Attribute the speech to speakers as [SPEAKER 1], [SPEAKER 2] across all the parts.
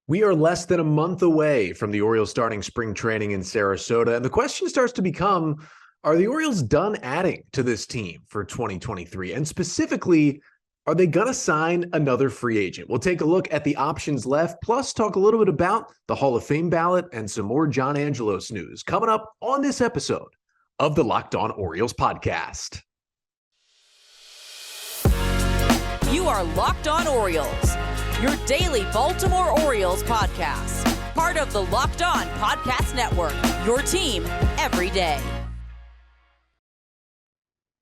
[SPEAKER 1] We are less than a month away from the Orioles starting spring training in Sarasota, and the question starts to become, are the Orioles done adding to this team for 2023? And specifically, are they going to sign another free agent? We'll take a look at the options left, plus talk a little bit about the Hall of Fame ballot and some more John Angelos news coming up on this episode of the Locked On Orioles podcast.
[SPEAKER 2] You are Locked On Orioles, your daily Baltimore Orioles podcast. Part of the Locked On Podcast Network, your team every day.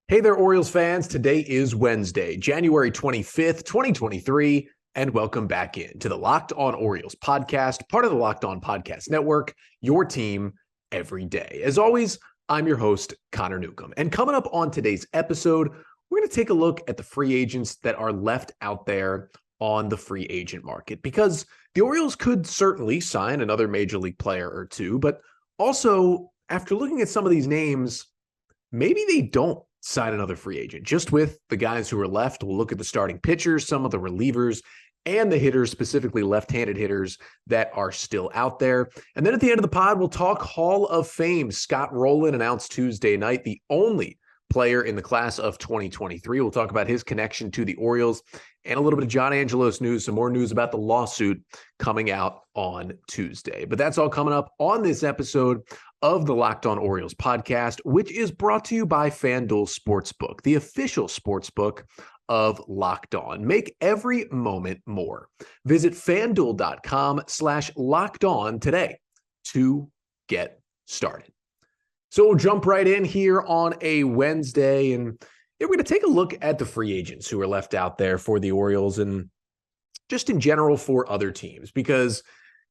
[SPEAKER 1] Hey there, Orioles fans. Today is Wednesday, January 25th, 2023, and welcome back into the Locked On Orioles podcast, part of the Locked On Podcast Network, your team every day. As always, I'm your host, Connor Newcomb. And coming up on today's episode, we're going to take a look at the free agents that are left out there on the free agent market, because the Orioles could certainly sign another major league player or two, but also after looking at some of these names, maybe they don't sign another free agent. Just with the guys who are left, we'll look at the starting pitchers, some of the relievers, and the hitters, specifically left-handed hitters that are still out there. And then at the end of the pod, we'll talk Hall of Fame. Scott Rolen announced Tuesday night, the only player in the class of 2023. We'll talk about his connection to the Orioles and a little bit of John Angelos news, some more news about the lawsuit coming out on Tuesday. But that's all coming up on this episode of the Locked On Orioles podcast, which is brought to you by FanDuel Sportsbook, the official sportsbook of Locked On. Make every moment more. Visit FanDuel.com/LockedOn today to get started. So we'll jump right in here on a Wednesday, and we're going to take a look at the free agents who are left out there for the Orioles and just in general for other teams, because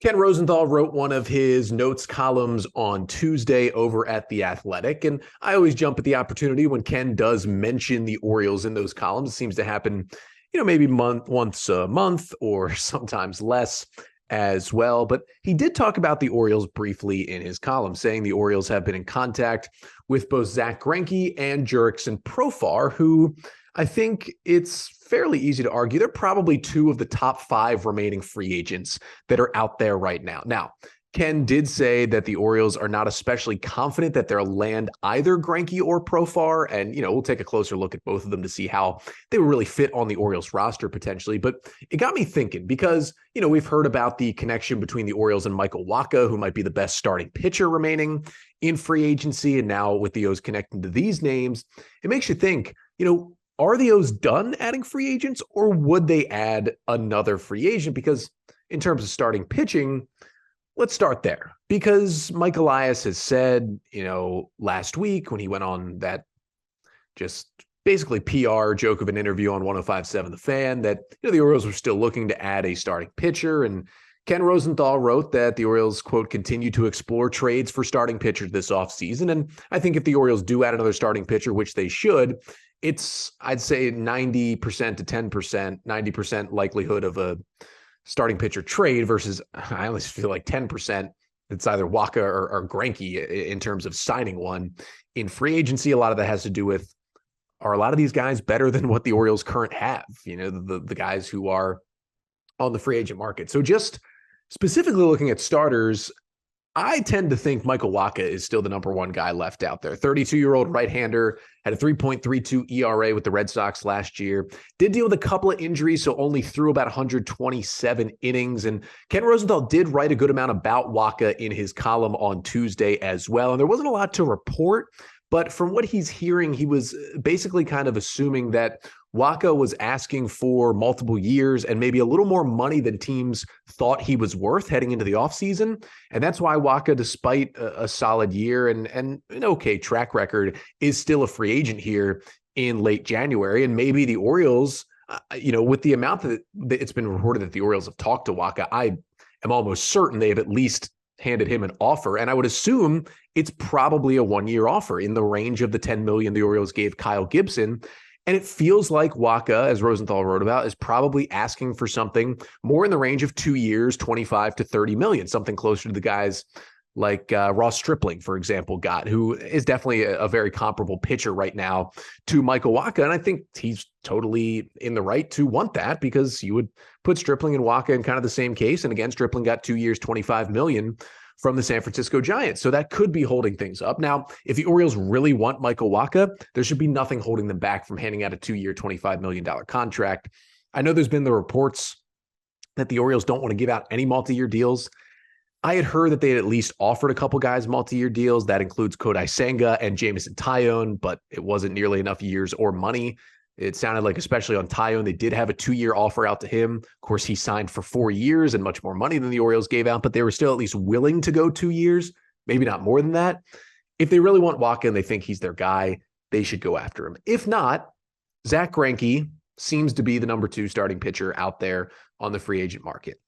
[SPEAKER 1] Ken Rosenthal wrote one of his notes columns on Tuesday over at The Athletic, and I always jump at the opportunity when Ken does mention the Orioles in those columns. It seems to happen, maybe once a month or sometimes less as well. But he did talk about the Orioles briefly in his column, saying the Orioles have been in contact with both Zack Greinke and Jurickson Profar, who I think it's fairly easy to argue they're probably two of the top 5 remaining free agents that are out there right now. Now, Ken did say that the Orioles are not especially confident that they'll land either Greinke or Profar, and we'll take a closer look at both of them to see how they will really fit on the Orioles roster potentially. But it got me thinking because, we've heard about the connection between the Orioles and Michael Wacha, who might be the best starting pitcher remaining in free agency, and now with the O's connecting to these names, it makes you think, are the O's done adding free agents, or would they add another free agent? Because in terms of starting pitching, let's start there, because Mike Elias has said, last week when he went on that just basically PR joke of an interview on 105.7 The Fan, that the Orioles were still looking to add a starting pitcher. And Ken Rosenthal wrote that the Orioles, quote, continue to explore trades for starting pitchers this offseason. And I think if the Orioles do add another starting pitcher, which they should, it's, I'd say 90% to 10%, 90% likelihood of a starting pitcher trade versus, I always feel like 10%. It's either Wacha or Greinke in terms of signing one in free agency. A lot of that has to do with, are a lot of these guys better than what the Orioles currently have? The guys who are on the free agent market. So just specifically looking at starters, I tend to think Michael Wacha is still the number one guy left out there. 32-year-old right-hander, had a 3.32 ERA with the Red Sox last year. Did deal with a couple of injuries, so only threw about 127 innings. And Ken Rosenthal did write a good amount about Wacha in his column on Tuesday as well. And there wasn't a lot to report, but from what he's hearing, he was basically kind of assuming that Wacha was asking for multiple years and maybe a little more money than teams thought he was worth heading into the offseason. And that's why Wacha, despite a solid year and an okay track record, is still a free agent here in late January. And maybe the Orioles, with the amount that it's been reported that the Orioles have talked to Wacha, I am almost certain they have at least handed him an offer. And I would assume it's probably a 1-year offer in the range of the $10 million the Orioles gave Kyle Gibson. And it feels like Wacha, as Rosenthal wrote about, is probably asking for something more in the range of 2 years, 25 to 30 million, something closer to the guys like Ross Stripling, for example, got, who is definitely a very comparable pitcher right now to Michael Wacha. And I think he's totally in the right to want that, because you would put Stripling and Wacha in kind of the same case. And again, Stripling got 2 years, $25 million from the San Francisco Giants. So that could be holding things up. Now, if the Orioles really want Michael Wacha, there should be nothing holding them back from handing out a 2-year, $25 million contract. I know there's been the reports that the Orioles don't want to give out any multi-year deals. I had heard that they had at least offered a couple guys multi-year deals. That includes Kodai Senga and Jameson Taillon, but it wasn't nearly enough years or money. It sounded like, especially on Taillon, they did have a 2-year offer out to him. Of course, he signed for 4 years and much more money than the Orioles gave out, but they were still at least willing to go 2 years, maybe not more than that. If they really want Wacha and they think he's their guy, they should go after him. If not, Zack Greinke seems to be the number 2 starting pitcher out there on the free agent market.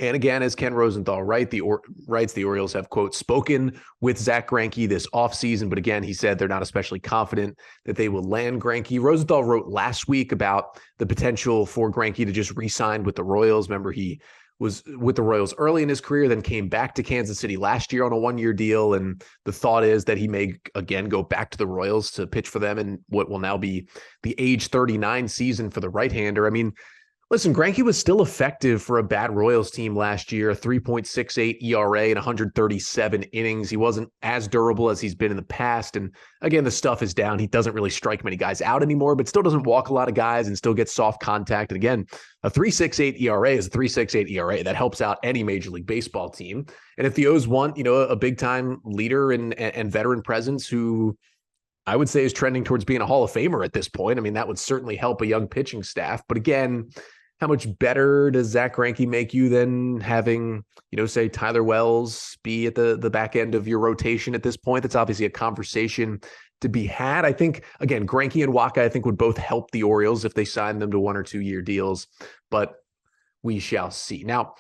[SPEAKER 1] And again, as Ken Rosenthal writes, the Orioles have, quote, spoken with Zack Greinke this offseason. But again, he said they're not especially confident that they will land Greinke. Rosenthal wrote last week about the potential for Greinke to just re-sign with the Royals. Remember, he was with the Royals early in his career, then came back to Kansas City last year on a 1-year deal. And the thought is that he may again go back to the Royals to pitch for them in what will now be the age 39 season for the right-hander. I mean, listen, Greinke was still effective for a bad Royals team last year, a 3.68 ERA and 137 innings. He wasn't as durable as he's been in the past. And again, the stuff is down. He doesn't really strike many guys out anymore, but still doesn't walk a lot of guys and still gets soft contact. And again, a 3.68 ERA is a 3.68 ERA. That helps out any Major League Baseball team. And if the O's want, a big-time leader and veteran presence who I would say is trending towards being a Hall of Famer at this point, I mean, that would certainly help a young pitching staff. But again, how much better does Zack Greinke make you than having, say Tyler Wells be at the back end of your rotation at this point? That's obviously a conversation to be had. I think, again, Greinke and Wacha, I think, would both help the Orioles if they signed them to 1 or 2 year deals, but we shall see. Now,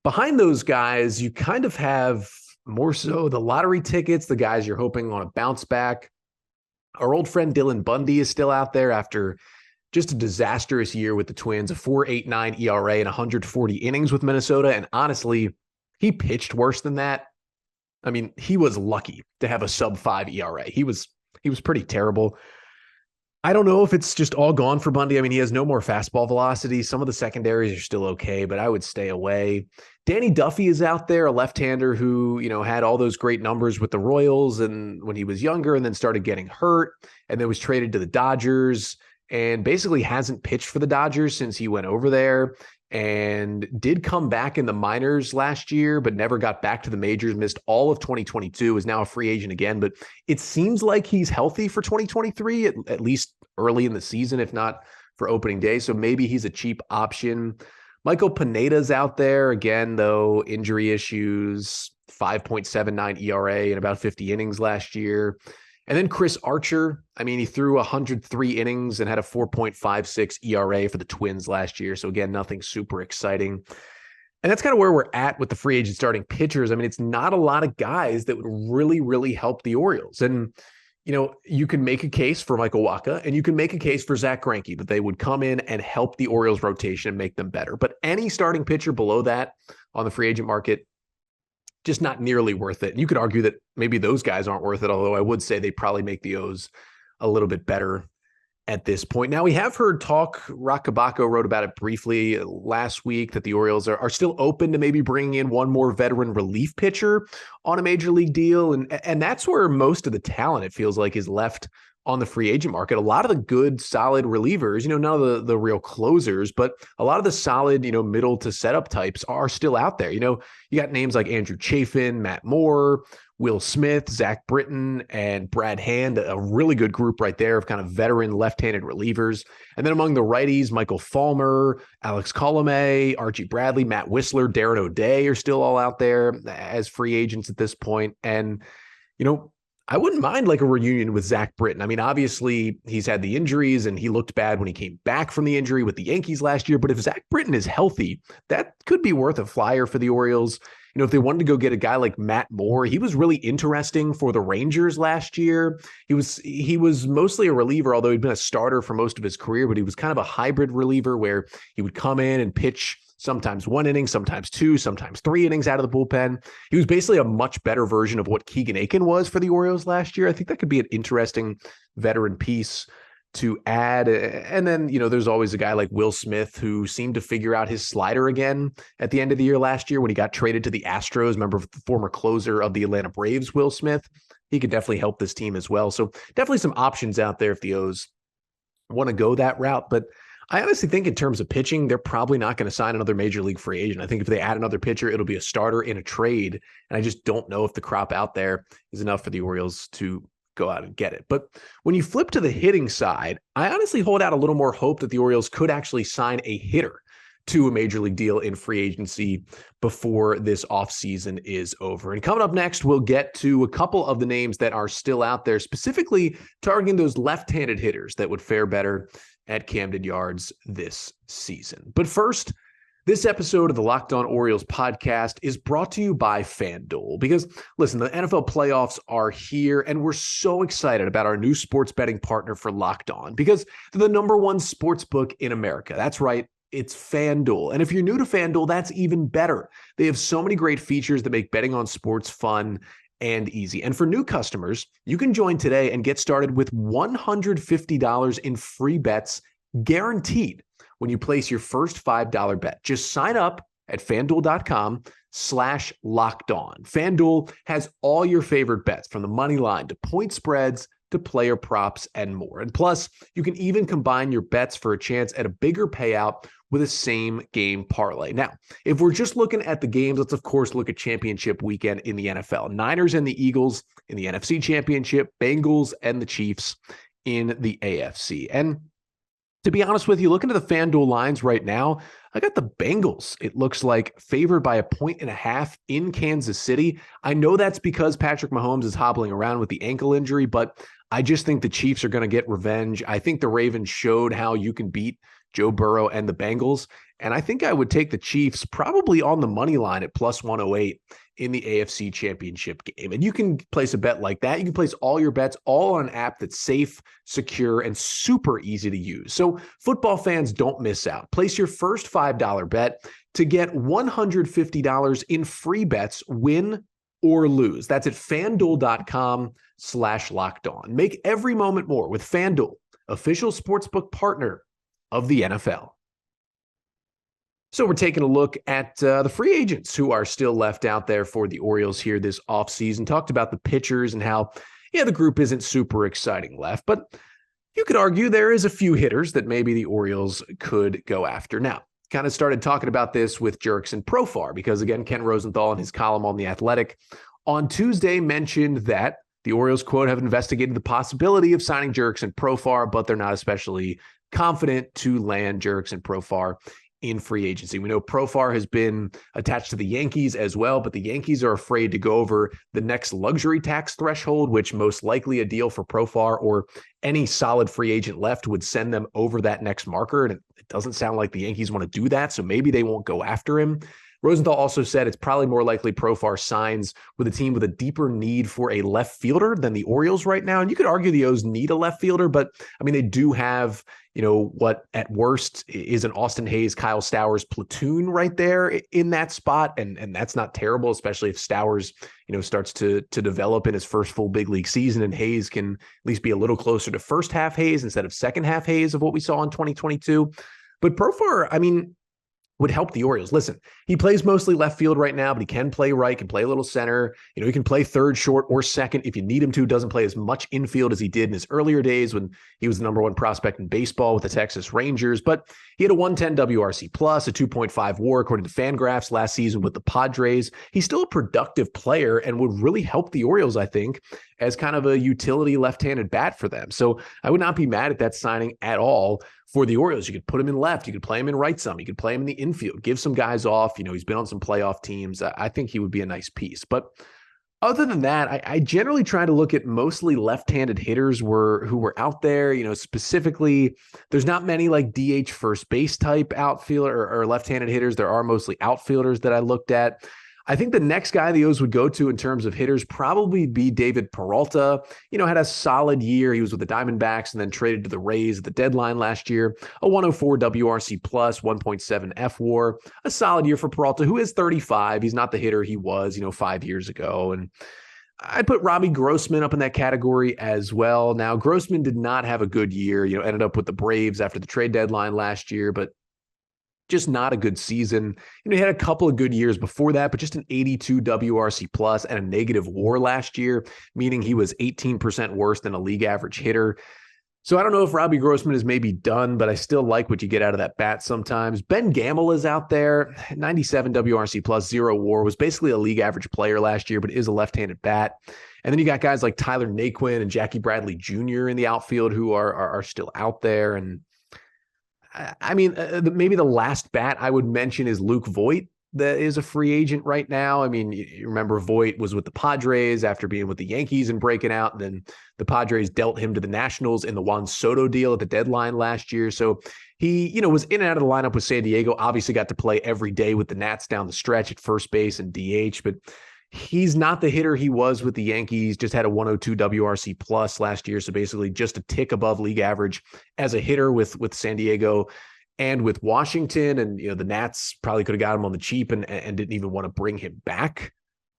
[SPEAKER 1] behind those guys, you kind of have more so the lottery tickets, the guys you're hoping on a bounce back. Our old friend Dylan Bundy is still out there after just a disastrous year with the Twins, a 4.89 ERA and 140 innings with Minnesota. And honestly, he pitched worse than that. I mean, he was lucky to have a sub-5 ERA. He was pretty terrible. I don't know if it's just all gone for Bundy. I mean, he has no more fastball velocity. Some of the secondaries are still okay, but I would stay away. Danny Duffy is out there, a left-hander who, had all those great numbers with the Royals and when he was younger, and then started getting hurt and then was traded to the Dodgers and basically hasn't pitched for the Dodgers since he went over there, and did come back in the minors last year, but never got back to the majors, missed all of 2022, is now a free agent again. But it seems like he's healthy for 2023, at least early in the season, if not for opening day. So maybe he's a cheap option. Michael Pineda's out there again, though, injury issues, 5.79 ERA in about 50 innings last year. And then Chris Archer, I mean, he threw 103 innings and had a 4.56 ERA for the Twins last year. So again, nothing super exciting. And that's kind of where we're at with the free agent starting pitchers. I mean, it's not a lot of guys that would really, really help the Orioles. And, you can make a case for Michael Wacha and you can make a case for Zack Greinke that they would come in and help the Orioles rotation and make them better. But any starting pitcher below that on the free agent market, just not nearly worth it. And you could argue that maybe those guys aren't worth it, although I would say they probably make the O's a little bit better at this point. Now, we have heard talk, Rock Kabako wrote about it briefly last week, that the Orioles are still open to maybe bringing in one more veteran relief pitcher on a major league deal. And that's where most of the talent, it feels like, is left on the free agent market. A lot of the good, solid relievers, none of the real closers, but a lot of the solid, middle to setup types are still out there. You got names like Andrew Chafin, Matt Moore, Will Smith, Zach Britton, and Brad Hand, a really good group right there of kind of veteran left-handed relievers. And then among the righties, Michael Fulmer, Alex Colomé, Archie Bradley, Matt Whistler, Darren O'Day are still all out there as free agents at this point. And, I wouldn't mind like a reunion with Zach Britton. I mean, obviously he's had the injuries and he looked bad when he came back from the injury with the Yankees last year. But if Zach Britton is healthy, that could be worth a flyer for the Orioles. If they wanted to go get a guy like Matt Moore, he was really interesting for the Rangers last year. He was mostly a reliever, although he'd been a starter for most of his career, but he was kind of a hybrid reliever where he would come in and pitch sometimes 1 inning, sometimes 2, sometimes 3 innings out of the bullpen. He was basically a much better version of what Keegan Aiken was for the Orioles last year. I think that could be an interesting veteran piece to add. And then, there's always a guy like Will Smith who seemed to figure out his slider again at the end of the year last year when he got traded to the Astros. Remember, the former closer of the Atlanta Braves, Will Smith? He could definitely help this team as well. So definitely some options out there if the O's want to go that route. But I honestly think in terms of pitching, they're probably not going to sign another major league free agent. I think if they add another pitcher, it'll be a starter in a trade. And I just don't know if the crop out there is enough for the Orioles to go out and get it. But when you flip to the hitting side, I honestly hold out a little more hope that the Orioles could actually sign a hitter to a major league deal in free agency before this offseason is over. And coming up next, we'll get to a couple of the names that are still out there, specifically targeting those left-handed hitters that would fare better at Camden Yards this season. But first, this episode of the Locked On Orioles podcast is brought to you by FanDuel because, listen, the NFL playoffs are here, and we're so excited about our new sports betting partner for Locked On because they're the #1 sports book in America. That's right. It's FanDuel. And if you're new to FanDuel, that's even better. They have so many great features that make betting on sports fun and easy. And for new customers, you can join today and get started with $150 in free bets guaranteed when you place your first $5 bet. Just sign up at FanDuel.com/lockedon. FanDuel has all your favorite bets from the money line to point spreads to player props and more. And plus, you can even combine your bets for a chance at a bigger payout with a same game parlay. Now, if we're just looking at the games, let's of course look at championship weekend in the NFL. Niners and the Eagles in the NFC Championship, Bengals and the Chiefs in the AFC. And to be honest with you, looking at the FanDuel lines right now, I got the Bengals, it looks like, favored by 1.5 in Kansas City. I know that's because Patrick Mahomes is hobbling around with the ankle injury, but I just think the Chiefs are going to get revenge. I think the Ravens showed how you can beat Joe Burrow and the Bengals, and I think I would take the Chiefs probably on the money line at +108 in the AFC Championship game. And you can place a bet like that. You can place all your bets all on an app that's safe, secure, and super easy to use. So football fans, don't miss out. Place your first $5 bet to get $150 in free bets, win or lose. That's at FanDuel.com/lockedon. Make every moment more with FanDuel, official sportsbook partner of the NFL. So we're taking a look at the free agents who are still left out there for the Orioles here this offseason. Talked about the pitchers and how, the group isn't super exciting left, but you could argue there is a few hitters that maybe the Orioles could go after. Now, kind of started talking about this with Jurickson Profar because, again, Ken Rosenthal in his column on The Athletic on Tuesday mentioned that the Orioles, quote, have investigated the possibility of signing Jurickson Profar, but they're not especially confident to land Jurickson Profar in free agency. We know Profar has been attached to the Yankees as well, but the Yankees are afraid to go over the next luxury tax threshold, which most likely a deal for Profar or any solid free agent left would send them over that next marker. And it doesn't sound like the Yankees want to do that, so maybe they won't go after him. Rosenthal also said it's probably more likely Profar signs with a team with a deeper need for a left fielder than the Orioles right now. And you could argue the O's need a left fielder, but I mean, they do have, what at worst is an Austin Hayes, Kyle Stowers platoon right there in that spot. And that's not terrible, especially if Stowers, starts to develop in his first full big league season and Hayes can at least be a little closer to first half Hayes instead of second half Hayes of what we saw in 2022. But Profar, would help the Orioles. Listen, he plays mostly left field right now, but he can play right, can play a little center. He can play third, short, or second if you need him to. Doesn't play as much infield as he did in his earlier days when he was the #1 prospect in baseball with the Texas Rangers. But he had a 110 WRC plus, a 2.5 WAR according to FanGraphs last season with the Padres. He's still a productive player and would really help the Orioles, I think, as kind of a utility left-handed bat for them. So I would not be mad at that signing at all. For the Orioles, you could put him in left, you could play him in right some, you could play him in the infield, give some guys off. He's been on some playoff teams. I think he would be a nice piece. But other than that, I generally try to look at mostly left-handed hitters who were out there. Specifically, there's not many like DH first base type outfielder or left-handed hitters. There are mostly outfielders that I looked at. I think the next guy the O's would go to in terms of hitters probably be David Peralta. Had a solid year. He was with the Diamondbacks and then traded to the Rays at the deadline last year. A 104 WRC plus, 1.7 FWAR. A solid year for Peralta, who is 35. He's not the hitter he was, 5 years ago. And I'd put Robbie Grossman up in that category as well. Now, Grossman did not have a good year, ended up with the Braves after the trade deadline last year, but just not a good season. He had a couple of good years before that, but just an 82 WRC plus and a negative WAR last year, meaning he was 18% worse than a league average hitter. So I don't know if Robbie Grossman is maybe done, but I still like what you get out of that bat sometimes. Ben Gamel is out there, 97 WRC plus, 0 WAR, was basically a league average player last year, but is a left-handed bat. And then you got guys like Tyler Naquin and Jackie Bradley Jr. in the outfield who are still out there. And I mean, maybe the last bat I would mention is Luke Voit, that is a free agent right now. I mean, you remember Voit was with the Padres after being with the Yankees and breaking out. And then the Padres dealt him to the Nationals in the Juan Soto deal at the deadline last year. So he, was in and out of the lineup with San Diego, obviously got to play every day with the Nats down the stretch at first base and DH, but he's not the hitter he was with the Yankees, just had a 102 WRC plus last year. So basically just a tick above league average as a hitter with San Diego and with Washington. And, the Nats probably could have got him on the cheap and didn't even want to bring him back.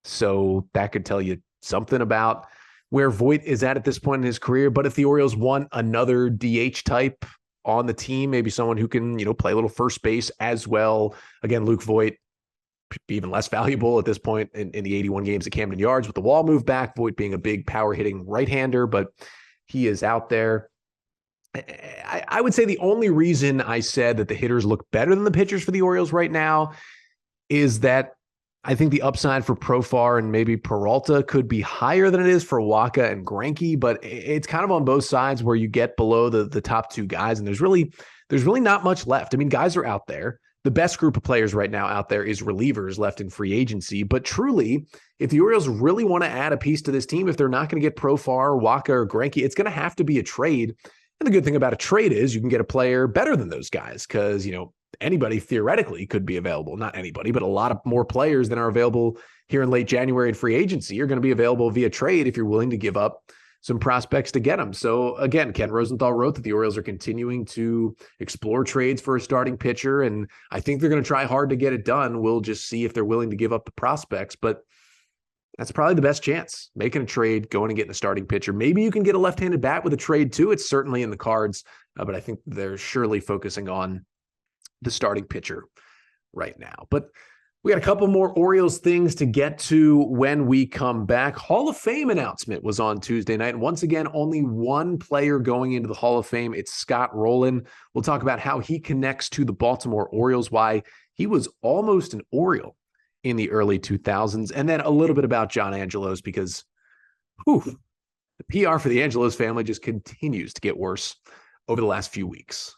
[SPEAKER 1] So that could tell you something about where Voit is at this point in his career. But if the Orioles want another DH type on the team, maybe someone who can, play a little first base as well. Again, Luke Voit, be even less valuable at this point in the 81 games at Camden Yards with the Wall move back, Voit being a big power hitting right-hander, but he is out there. I would say the only reason I said that the hitters look better than the pitchers for the Orioles right now is that I think the upside for Profar and maybe Peralta could be higher than it is for Wacha and Greinke, but it's kind of on both sides where you get below the top two guys, and there's really not much left. I mean, guys are out there. The best group of players right now out there is relievers left in free agency. But truly, if the Orioles really want to add a piece to this team, if they're not going to get Profar, Wacha, or Greinke, it's going to have to be a trade. And the good thing about a trade is you can get a player better than those guys because, anybody theoretically could be available. Not anybody, but a lot of more players than are available here in late January in free agency are going to be available via trade if you're willing to give up some prospects to get them. So again, Ken Rosenthal wrote that the Orioles are continuing to explore trades for a starting pitcher, and I think they're going to try hard to get it done. We'll just see if they're willing to give up the prospects, but that's probably the best chance, making a trade, going and getting a starting pitcher. Maybe you can get a left-handed bat with a trade too. It's certainly in the cards, but I think they're surely focusing on the starting pitcher right now. But we got a couple more Orioles things to get to when we come back. Hall of Fame announcement was on Tuesday night. And once again, only one player going into the Hall of Fame. It's Scott Rolen. We'll talk about how he connects to the Baltimore Orioles, why he was almost an Oriole in the early 2000s, and then a little bit about John Angelos because the PR for the Angelos family just continues to get worse over the last few weeks.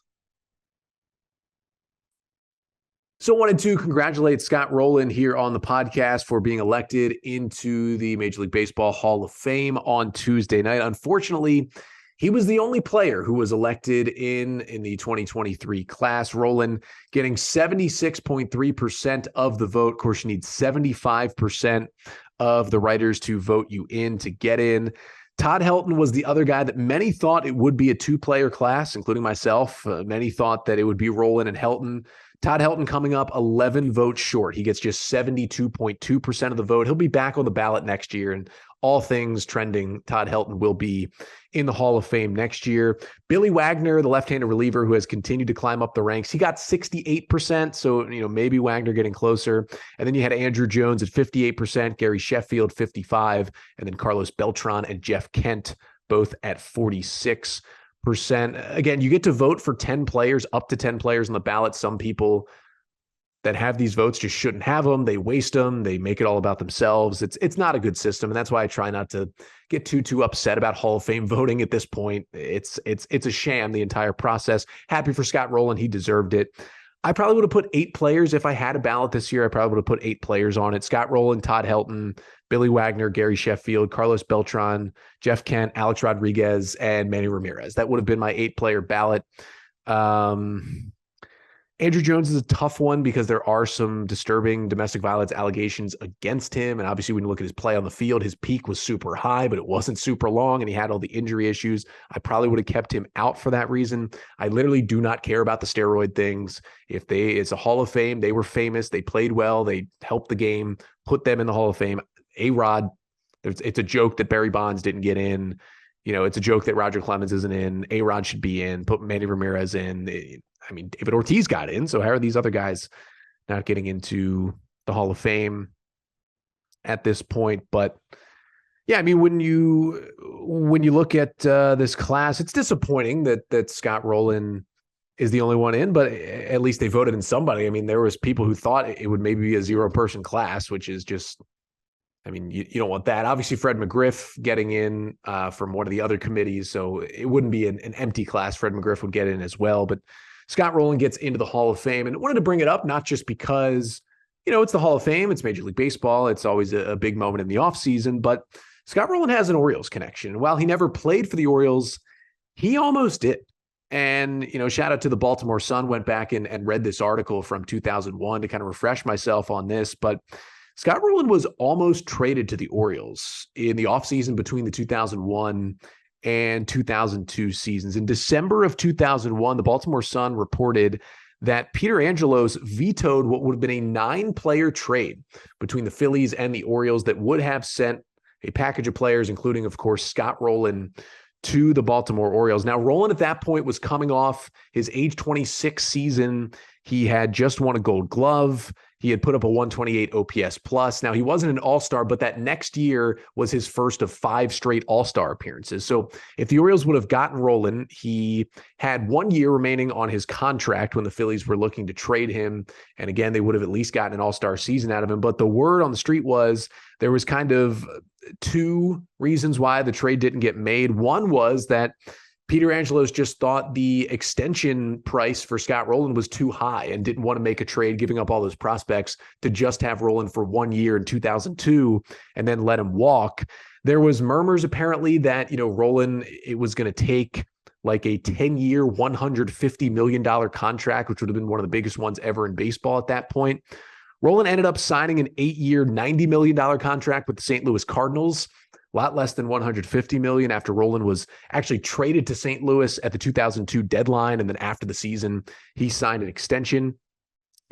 [SPEAKER 1] So I wanted to congratulate Scott Rolen here on the podcast for being elected into the Major League Baseball Hall of Fame on Tuesday night. Unfortunately, he was the only player who was elected in the 2023 class. Rolen getting 76.3% of the vote. Of course, you need 75% of the writers to vote you in to get in. Todd Helton was the other guy that many thought it would be a two-player class, including myself. Many thought that it would be Rolen and Helton. Todd Helton coming up 11 votes short. He gets just 72.2% of the vote. He'll be back on the ballot next year, and all things trending, Todd Helton will be in the Hall of Fame next year. Billy Wagner, the left-handed reliever who has continued to climb up the ranks, he got 68%, so maybe Wagner getting closer. And then you had Andrew Jones at 58%, Gary Sheffield 55%, and then Carlos Beltran and Jeff Kent both at 46%. Again, you get to vote for 10 players, up to 10 players on the ballot. Some people that have these votes just shouldn't have them. They waste them. They make it all about themselves. It's not a good system. And that's why I try not to get too upset about Hall of Fame voting at this point. It's a sham, the entire process. Happy for Scott Rolen. He deserved it. I probably would have put 8 players. If I had a ballot this year, I probably would have put 8 players on it. Scott Rolen, Todd Helton, Billy Wagner, Gary Sheffield, Carlos Beltran, Jeff Kent, Alex Rodriguez, and Manny Ramirez. That would have been my 8-player ballot. Andrew Jones is a tough one because there are some disturbing domestic violence allegations against him. And obviously, when you look at his play on the field, his peak was super high, but it wasn't super long, and he had all the injury issues. I probably would have kept him out for that reason. I literally do not care about the steroid things. It's a Hall of Fame. They were famous. They played well. They helped the game, put them in the Hall of Fame. A-Rod, it's a joke that Barry Bonds didn't get in. It's a joke that Roger Clemens isn't in. A-Rod should be in. Put Manny Ramirez in. David Ortiz got in, so how are these other guys not getting into the Hall of Fame at this point? But yeah, when you look at this class, it's disappointing that Scott Rolen is the only one in, but at least they voted in somebody. There was people who thought it would maybe be a 0-person class, which is just, you don't want that. Obviously, Fred McGriff getting in from one of the other committees, so it wouldn't be an empty class. Fred McGriff would get in as well, but Scott Rolen gets into the Hall of Fame, and I wanted to bring it up not just because, it's the Hall of Fame, it's Major League Baseball, it's always a big moment in the offseason, but Scott Rolen has an Orioles connection. While he never played for the Orioles, he almost did. And, shout out to the Baltimore Sun, went back and read this article from 2001 to kind of refresh myself on this, but Scott Rolen was almost traded to the Orioles in the offseason between the 2001 and 2002 seasons. In December of 2001, the Baltimore Sun reported that Peter Angelos vetoed what would have been a 9-player trade between the Phillies and the Orioles that would have sent a package of players, including, of course, Scott Rolen, to the Baltimore Orioles. Now, Rolen at that point was coming off his age 26 season. He had just won a Gold Glove. He had put up a 128 OPS plus. Now, he wasn't an all-star, but that next year was his first of 5 straight all-star appearances. So if the Orioles would have gotten Rolen, he had 1 year remaining on his contract when the Phillies were looking to trade him. And again, they would have at least gotten an all-star season out of him. But the word on the street was there was kind of 2 reasons why the trade didn't get made. One was that Peter Angelos just thought the extension price for Scott Rolen was too high and didn't want to make a trade, giving up all those prospects to just have Rolen for 1 year in 2002 and then let him walk. There was murmurs apparently that, Rolen, it was going to take like a 10-year, $150 million contract, which would have been one of the biggest ones ever in baseball at that point. Rolen ended up signing an 8-year, $90 million contract with the St. Louis Cardinals. A lot less than $150 million after Rolen was actually traded to St. Louis at the 2002 deadline. And then after the season, he signed an extension.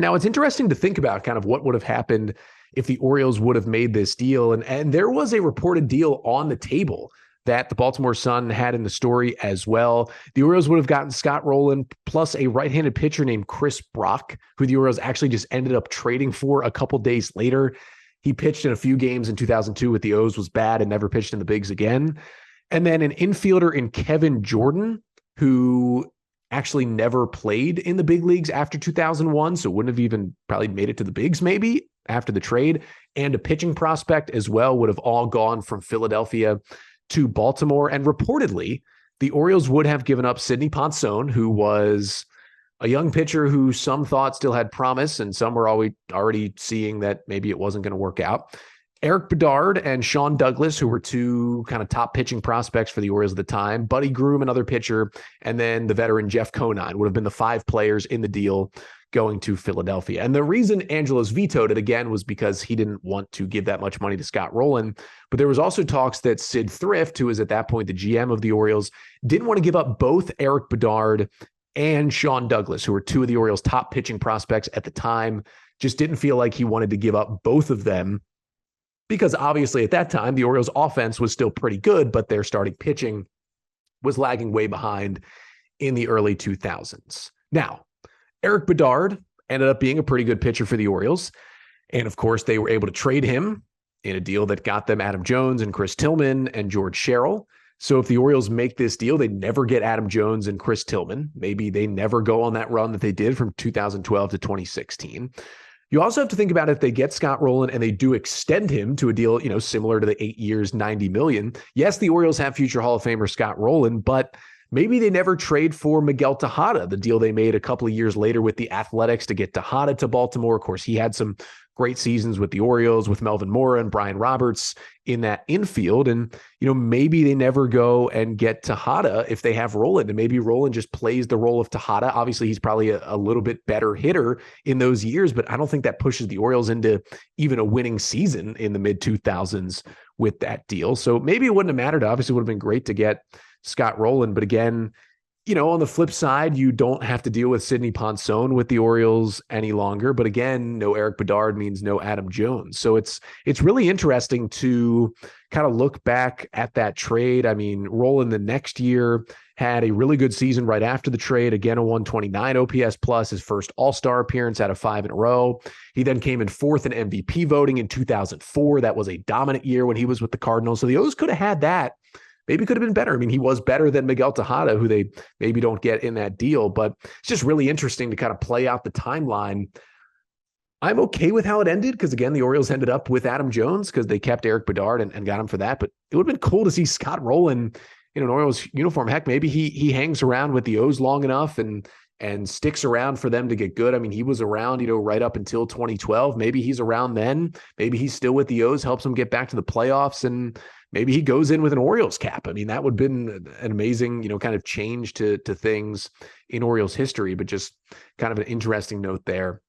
[SPEAKER 1] Now, it's interesting to think about kind of what would have happened if the Orioles would have made this deal. And there was a reported deal on the table that the Baltimore Sun had in the story as well. The Orioles would have gotten Scott Rolen plus a right-handed pitcher named Chris Brock, who the Orioles actually just ended up trading for a couple days later. He pitched in a few games in 2002 with the O's, was bad, and never pitched in the bigs again. And then an infielder in Kevin Jordan, who actually never played in the big leagues after 2001, so wouldn't have even probably made it to the bigs maybe after the trade, and a pitching prospect as well would have all gone from Philadelphia to Baltimore. And reportedly, the Orioles would have given up Sidney Ponson, who was a young pitcher who some thought still had promise, and some were already seeing that maybe it wasn't going to work out. Eric Bedard and Sean Douglas, who were 2 kind of top pitching prospects for the Orioles at the time. Buddy Groom, another pitcher, and then the veteran Jeff Conine would have been the 5 players in the deal going to Philadelphia. And the reason Angelos vetoed it, again, was because he didn't want to give that much money to Scott Rolen. But there was also talks that Sid Thrift, who was at that point the GM of the Orioles, didn't want to give up both Eric Bedard and Sean Douglas, who were 2 of the Orioles' top pitching prospects at the time. Just didn't feel like he wanted to give up both of them because obviously at that time, the Orioles' offense was still pretty good, but their starting pitching was lagging way behind in the early 2000s. Now, Eric Bedard ended up being a pretty good pitcher for the Orioles. And of course, they were able to trade him in a deal that got them Adam Jones and Chris Tillman and George Sherrill. So if the Orioles make this deal, they never get Adam Jones and Chris Tillman. Maybe they never go on that run that they did from 2012 to 2016. You also have to think about if they get Scott Rolen and they do extend him to a deal, similar to the 8 years, $90 million. Yes, the Orioles have future Hall of Famer Scott Rolen, but maybe they never trade for Miguel Tejada, the deal they made a couple of years later with the Athletics to get Tejada to Baltimore. Of course, he had some great seasons with the Orioles, with Melvin Mora and Brian Roberts in that infield. And, maybe they never go and get Tejada if they have Rolen, and maybe Rolen just plays the role of Tejada. Obviously, he's probably a little bit better hitter in those years, but I don't think that pushes the Orioles into even a winning season in the mid-2000s with that deal. So maybe it wouldn't have mattered. Obviously, it would have been great to get Scott Rolen, but again, on the flip side, you don't have to deal with Sidney Ponson with the Orioles any longer. But again, no Eric Bedard means no Adam Jones. So it's really interesting to kind of look back at that trade. I mean, Rolen the next year had a really good season right after the trade. Again, a 129 OPS plus, his first All-Star appearance out of 5 in a row. He then came in 4th in MVP voting in 2004. That was a dominant year when he was with the Cardinals. So the O's could have had that. Maybe could have been better. I mean, he was better than Miguel Tejada, who they maybe don't get in that deal, but it's just really interesting to kind of play out the timeline. I'm okay with how it ended because, again, the Orioles ended up with Adam Jones because they kept Eric Bedard and got him for that, but it would have been cool to see Scott Rolen in an Orioles uniform. Heck, maybe he hangs around with the O's long enough and sticks around for them to get good. I mean, he was around, right up until 2012. Maybe he's around then. Maybe he's still with the O's, helps them get back to the playoffs, and maybe he goes in with an Orioles cap. I mean, that would have been an amazing, kind of change to things in Orioles history, but just kind of an interesting note there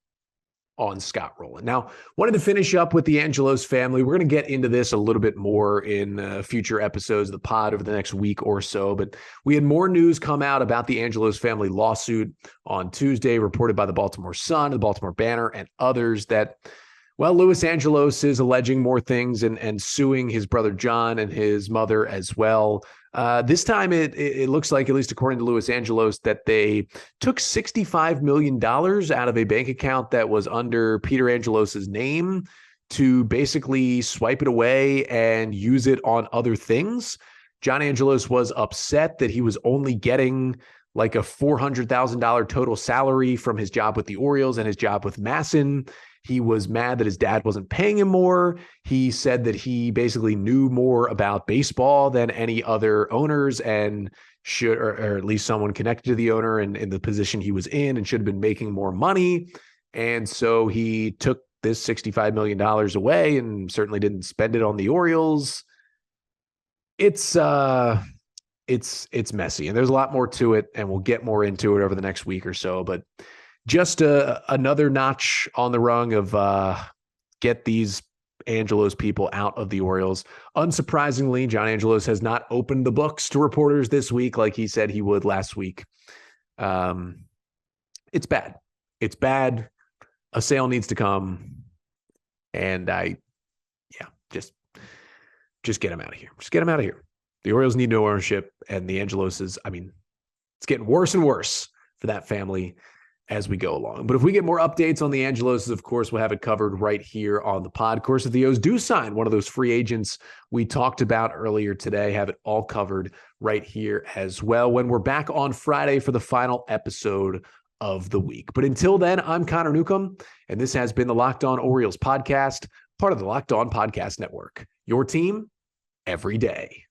[SPEAKER 1] on Scott Rolen. Now, wanted to finish up with the Angelos family. We're going to get into this a little bit more in future episodes of the pod over the next week or so, but we had more news come out about the Angelos family lawsuit on Tuesday, reported by the Baltimore Sun, the Baltimore Banner, and others that, well, Luis Angelos is alleging more things and suing his brother John and his mother as well. This time it looks like, at least according to Luis Angelos, that they took $65 million out of a bank account that was under Peter Angelos's name to basically swipe it away and use it on other things. John Angelos was upset that he was only getting like a $400,000 total salary from his job with the Orioles and his job with Masson. He was mad that his dad wasn't paying him more. He said that he basically knew more about baseball than any other owners and should, or at least someone connected to the owner and in the position he was in, and should have been making more money. And so he took this $65 million away and certainly didn't spend it on the Orioles. It's messy, and there's a lot more to it, and we'll get more into it over the next week or so, but just another notch on the rung of get these Angelos people out of the Orioles. Unsurprisingly, John Angelos has not opened the books to reporters this week like he said he would last week. It's bad. It's bad. A sale needs to come. And just get him out of here. Just get him out of here. The Orioles need no ownership, and the Angeloses, it's getting worse and worse for that family as we go along. But if we get more updates on the Angeloses, of course, we'll have it covered right here on the pod. Of course, if the O's do sign one of those free agents we talked about earlier today, have it all covered right here as well when we're back on Friday for the final episode of the week. But until then, I'm Connor Newcomb, and this has been the Locked On Orioles podcast, part of the Locked On Podcast Network. Your team every day.